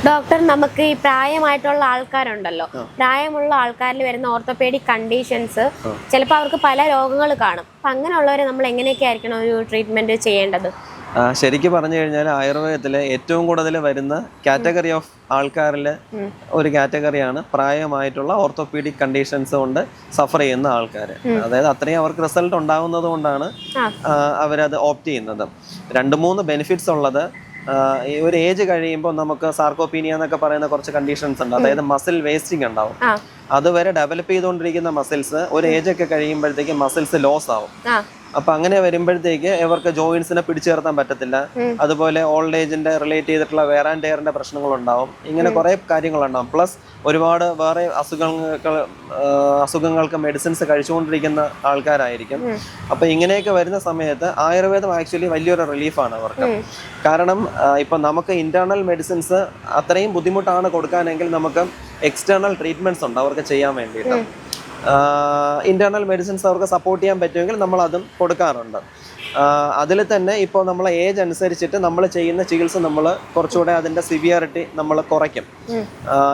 Doctor, നമുക്ക് ഈ പ്രായമായിട്ടുള്ള ആൾക്കാരുണ്ടല്ലോ, പ്രായമുള്ള ആൾക്കാരിൽ വരുന്ന ഓർത്തോപീഡിക് കണ്ടീഷൻസ് ചിലപ്പോൾ അവർക്ക് പല രോഗങ്ങൾ കാണും. അപ്പം അങ്ങനെയുള്ളവരെ നമ്മൾ എങ്ങനെയൊക്കെ ആയിരിക്കണം ഒരു ട്രീറ്റ്മെന്റ് ചെയ്യേണ്ടത്? ശരിക്കും പറഞ്ഞു കഴിഞ്ഞാൽ ആയുർവേദത്തിൽ ഏറ്റവും കൂടുതൽ വരുന്ന കാറ്റഗറി ഓഫ് ആൾക്കാരിൽ ഒരു കാറ്റഗറിയാണ് പ്രായമായിട്ടുള്ള ഓർത്തോപീഡിക് കണ്ടീഷൻസ് കൊണ്ട് സഫർ ചെയ്യുന്ന ആൾക്കാർ. അതായത് അത്രയും അവർക്ക് റിസൾട്ട് ഉണ്ടാകുന്നത് കൊണ്ടാണ് അവരത് ഓപ്റ്റ് ചെയ്യുന്നത്. 2-3 ബെനിഫിറ്റ്സ് ഉള്ളത്. ഈ ഒരു ഏജ് കഴിയുമ്പോൾ നമുക്ക് സാർക്കോപീനിയ എന്നൊക്കെ പറയുന്ന കുറച്ച് കണ്ടീഷൻസ് ഉണ്ട്. അതായത് മസിൽ വേസ്റ്റിംഗ് ഉണ്ടാവും. അതുവരെ ഡെവലപ്പ് ചെയ്തുകൊണ്ടിരിക്കുന്ന മസിൽസ് ഒരു ഏജ് ഒക്കെ കഴിയുമ്പോഴത്തേക്ക് മസിൽസ് ലോസ് ആവും. അപ്പൊ അങ്ങനെ വരുമ്പോഴത്തേക്ക് ഇവർക്ക് ജോയിന്റ്സിനെ പിടിച്ചു നിർത്താൻ പറ്റത്തില്ല. അതുപോലെ ഓൾഡ് ഏജിന്റെ റിലേറ്റ് ചെയ്തിട്ടുള്ള വെയർ ആൻഡ് ടയറിന്റെ പ്രശ്നങ്ങളുണ്ടാവും. ഇങ്ങനെ കുറെ കാര്യങ്ങളുണ്ടാവും. പ്ലസ് ഒരുപാട് വേറെ അസുഖങ്ങൾക്ക് മെഡിസിൻസ് കഴിച്ചുകൊണ്ടിരിക്കുന്ന ആൾക്കാരായിരിക്കും. അപ്പൊ ഇങ്ങനെയൊക്കെ വരുന്ന സമയത്ത് ആയുർവേദം ആക്ച്വലി വലിയൊരു റിലീഫാണ് അവർക്ക്. കാരണം ഇപ്പൊ നമുക്ക് ഇന്റേണൽ മെഡിസിൻസ് അത്രയും ബുദ്ധിമുട്ടാണ് കൊടുക്കാനെങ്കിൽ നമുക്ക് എക്സ്റ്റേണൽ ട്രീറ്റ്മെന്റ്സ് ഉണ്ട് അവർക്ക് ചെയ്യാൻ വേണ്ടിയിട്ട്. ഇന്റേണൽ മെഡിസിൻസ് അവർക്ക് സപ്പോർട്ട് ചെയ്യാൻ പറ്റുമെങ്കിൽ നമ്മൾ അതും കൊടുക്കാറുണ്ട്. അതിൽ തന്നെ ഇപ്പോൾ നമ്മളെ ഏജ് അനുസരിച്ചിട്ട് നമ്മൾ ചെയ്യുന്ന ചികിത്സ നമ്മൾ കുറച്ചുകൂടെ അതിൻ്റെ സിവിയറിറ്റി നമ്മൾ കുറയ്ക്കും.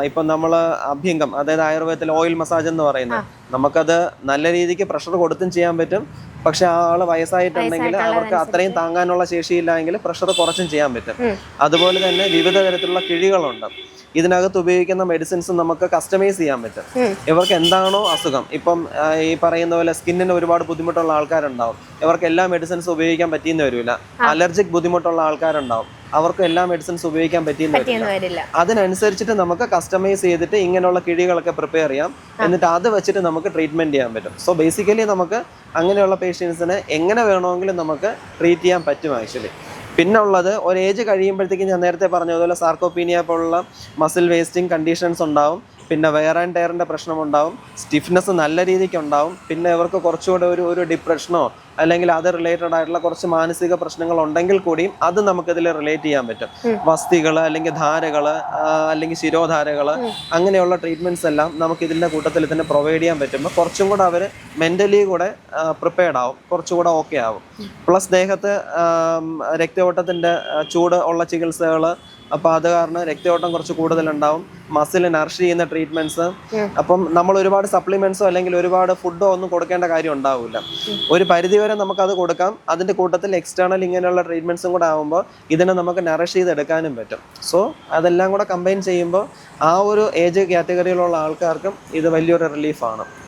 ഇപ്പം നമ്മൾ അഭ്യംഗം, അതായത് ആയുർവേദത്തിൽ ഓയിൽ മസാജ് എന്ന് പറയുന്നത്, നമുക്കത് നല്ല രീതിക്ക് പ്രഷർ കൊടുത്തും ചെയ്യാൻ പറ്റും. പക്ഷെ ആള് വയസ്സായിട്ടുണ്ടെങ്കിൽ അവർക്ക് അത്രയും താങ്ങാനുള്ള ശേഷിയില്ലെങ്കിൽ പ്രഷർ കുറച്ചും ചെയ്യാൻ പറ്റും. അതുപോലെ തന്നെ വിവിധ തരത്തിലുള്ള കിഴികളുണ്ട്. ഇതിനകത്ത് ഉപയോഗിക്കുന്ന മെഡിസിൻസ് നമുക്ക് കസ്റ്റമൈസ് ചെയ്യാൻ പറ്റും. ഇവർക്ക് എന്താണോ അസുഖം, ഇപ്പം ഈ പറയുന്ന പോലെ സ്കിന്നിന് ഒരുപാട് ബുദ്ധിമുട്ടുള്ള ആൾക്കാരുണ്ടാവും, ഇവർക്ക് എല്ലാ മെഡിസിൻസ് ഉപയോഗിക്കാൻ പറ്റിയെന്ന് വരില്ല. അലർജിക് ബുദ്ധിമുട്ടുള്ള ആൾക്കാരുണ്ടാവും, അവർക്ക് എല്ലാ മെഡിസിൻസ് ഉപയോഗിക്കാൻ പറ്റിയെന്ന് വരില്ല. അതിനനുസരിച്ചിട്ട് നമുക്ക് കസ്റ്റമൈസ് ചെയ്തിട്ട് ഇങ്ങനെയുള്ള കിഴികളൊക്കെ പ്രിപ്പയർ ചെയ്യാം. എന്നിട്ട് അത് വെച്ചിട്ട് നമുക്ക് ട്രീറ്റ്മെന്റ് ചെയ്യാൻ പറ്റും. സോ ബേസിക്കലി നമുക്ക് അങ്ങനെയുള്ള പേഷ്യൻസിനെ എങ്ങനെ വേണമെങ്കിലും നമുക്ക് ട്രീറ്റ് ചെയ്യാൻ പറ്റും ആക്ച്വലി. പിന്നെ ഉള്ളത്, ഒരു ഏജ് കഴിയുമ്പോഴത്തേക്കും ഞാൻ നേരത്തെ പറഞ്ഞതുപോലെ സാർക്കോപീനിയ പോലുള്ള മസിൽ വേസ്റ്റിംഗ് കണ്ടീഷൻസ് ഉണ്ടാവും. പിന്നെ വെയർ ആൻഡ് ടയറിൻ്റെ പ്രശ്നം ഉണ്ടാവും. സ്റ്റിഫ്നെസ് നല്ല രീതിക്ക് ഉണ്ടാവും. പിന്നെ ഇവർക്ക് കുറച്ചുകൂടെ ഒരു ഡിപ്രഷനോ അല്ലെങ്കിൽ അത് റിലേറ്റഡ് ആയിട്ടുള്ള കുറച്ച് മാനസിക പ്രശ്നങ്ങൾ ഉണ്ടെങ്കിൽ കൂടിയും അത് നമുക്കിതിൽ റിലേറ്റ് ചെയ്യാൻ പറ്റും. വസ്തികൾ അല്ലെങ്കിൽ ധാരകൾ അല്ലെങ്കിൽ ശിരോധാരകൾ, അങ്ങനെയുള്ള ട്രീറ്റ്മെൻറ്റ്സ് എല്ലാം നമുക്ക് ഇതിൻ്റെ കൂട്ടത്തിൽ തന്നെ പ്രൊവൈഡ് ചെയ്യാൻ പറ്റുമ്പോൾ കുറച്ചും കൂടെ അവർ മെൻ്റലി കൂടെ പ്രിപ്പയർഡ് ആവും, കുറച്ചുകൂടെ ഓക്കെ ആവും. പ്ലസ് ദേഹത്ത് രക്തയോട്ടത്തിൻ്റെ ചൂട് ഉള്ള ചികിത്സകൾ, അപ്പോൾ അത് കാരണം രക്തയോട്ടം കുറച്ച് കൂടുതലുണ്ടാവും. മസിൽ നറിഷ് ചെയ്യുന്ന ട്രീറ്റ്മെന്റ്സ്. അപ്പം നമ്മൾ ഒരുപാട് സപ്ലിമെന്റ്സോ അല്ലെങ്കിൽ ഒരുപാട് ഫുഡോ ഒന്നും കൊടുക്കേണ്ട കാര്യം ഉണ്ടാവില്ല. ഒരു പരിധിവരെ നമുക്കത് കൊടുക്കാം. അതിൻ്റെ കൂട്ടത്തിൽ എക്സ്റ്റേണൽ ഇങ്ങനെയുള്ള ട്രീറ്റ്മെന്റ്സും കൂടെ ആകുമ്പോൾ ഇതിനെ നമുക്ക് നറിഷ് ചെയ്തെടുക്കാനും പറ്റും. സോ അതെല്ലാം കൂടെ കമ്പൈൻ ചെയ്യുമ്പോൾ ആ ഒരു ഏജ് കാറ്റഗറിയിലുള്ള ആൾക്കാർക്കും ഇത് വലിയൊരു റിലീഫാണ്.